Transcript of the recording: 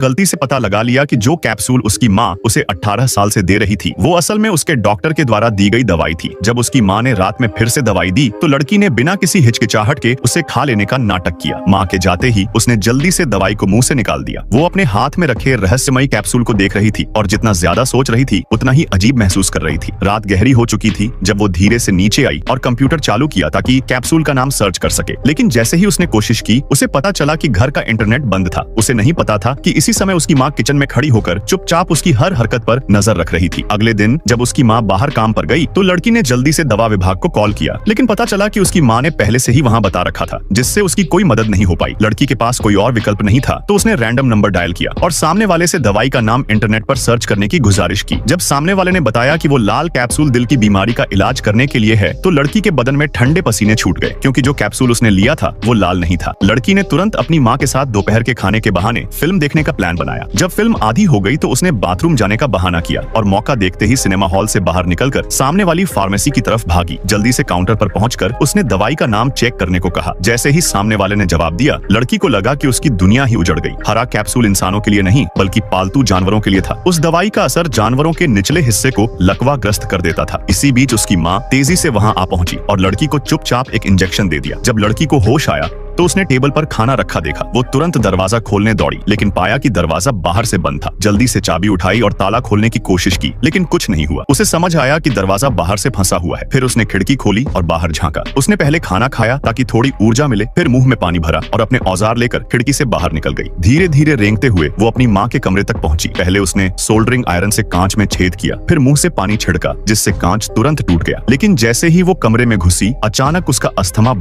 गलती से पता लगा लिया कि जो कैप्सूल उसकी माँ उसे 18 साल से दे रही थी वो असल में उसके डॉक्टर के द्वारा दी गई दवाई थी। जब उसकी माँ ने रात में फिर से दवाई दी तो लड़की ने बिना किसी हिचकिचाहट के उसे खा लेने का नाटक किया। माँ के जाते ही उसने जल्दी से दवाई को मुंह से निकाल दिया। वो अपने हाथ में रखे रहस्यमयी कैप्सूल को देख रही थी और जितना ज्यादा सोच रही थी उतना ही अजीब महसूस कर रही थी। रात गहरी हो चुकी थी जब वो धीरे से नीचे आई और कंप्यूटर चालू किया ताकि कैप्सूल का नाम सर्च कर सके। लेकिन जैसे ही उसने कोशिश की उसे पता चला कि घर का इंटरनेट बंद था। उसे नहीं पता था कि इसी समय उसकी माँ किचन में खड़ी होकर चुपचाप उसकी हर हरकत पर नजर रख रही थी। अगले दिन जब उसकी माँ बाहर काम पर गई तो लड़की ने जल्दी से दवा विभाग को कॉल किया, लेकिन पता चला कि उसकी माँ ने पहले से ही वहाँ बता रखा था, जिससे उसकी कोई मदद नहीं हो पाई। लड़की के पास कोई और विकल्प नहीं था तो उसने रैंडम नंबर डायल किया और सामने वाले से दवाई का नाम इंटरनेट पर सर्च करने की गुजारिश की। जब सामने वाले ने बताया कि वो लाल कैप्सूल दिल की बीमारी का इलाज करने के लिए है तो लड़की के बदन में ठंडे पसीने छूट गए, क्योंकि जो कैप्सूल उसने लिया था वो लाल नहीं था। लड़की ने तुरंत अपनी माँ के साथ दोपहर के खाने के बहाने फिल्म देखने का प्लान बनाया। जब फिल्म आधी हो गई तो उसने बाथरूम जाने का बहाना किया और मौका देखते ही सिनेमा हॉल से बाहर निकलकर सामने वाली फार्मेसी की तरफ भागी। जल्दी से काउंटर पर पहुंचकर उसने दवाई का नाम चेक करने को कहा। जैसे ही सामने वाले ने जवाब दिया, लड़की को लगा कि उसकी दुनिया ही उजड़ गई। हरा कैप्सूल इंसानों के लिए नहीं बल्कि पालतू जानवरों के लिए था। उस दवाई का असर जानवरों के निचले हिस्से को लकवाग्रस्त कर देता था। इसी बीच उसकी माँ तेजी से वहाँ आ पहुंची और लड़की को चुपचाप एक इंजेक्शन दे दिया। जब लड़की को होश आया तो उसने टेबल पर खाना रखा देखा। वो तुरंत दरवाजा खोलने दौड़ी, लेकिन पाया कि दरवाजा बाहर से बंद था। जल्दी से चाबी उठाई और ताला खोलने की कोशिश की, लेकिन कुछ नहीं हुआ। उसे समझ आया कि दरवाजा बाहर से फंसा हुआ है। फिर उसने खिड़की खोली और बाहर झांका। उसने पहले खाना खाया ताकि थोड़ी ऊर्जा मिले, फिर मुंह में पानी भरा और अपने औजार लेकर खिड़की से बाहर निकल गई। धीरे धीरे रेंगते हुए वो अपनी माँ के कमरे तक पहुंची। पहले उसने सोल्डरिंग आयरन से कांच में छेद किया, फिर मुंह से पानी छिड़का जिससे कांच तुरंत टूट गया। लेकिन जैसे ही वो कमरे में घुसी, अचानक उसका अस्थमा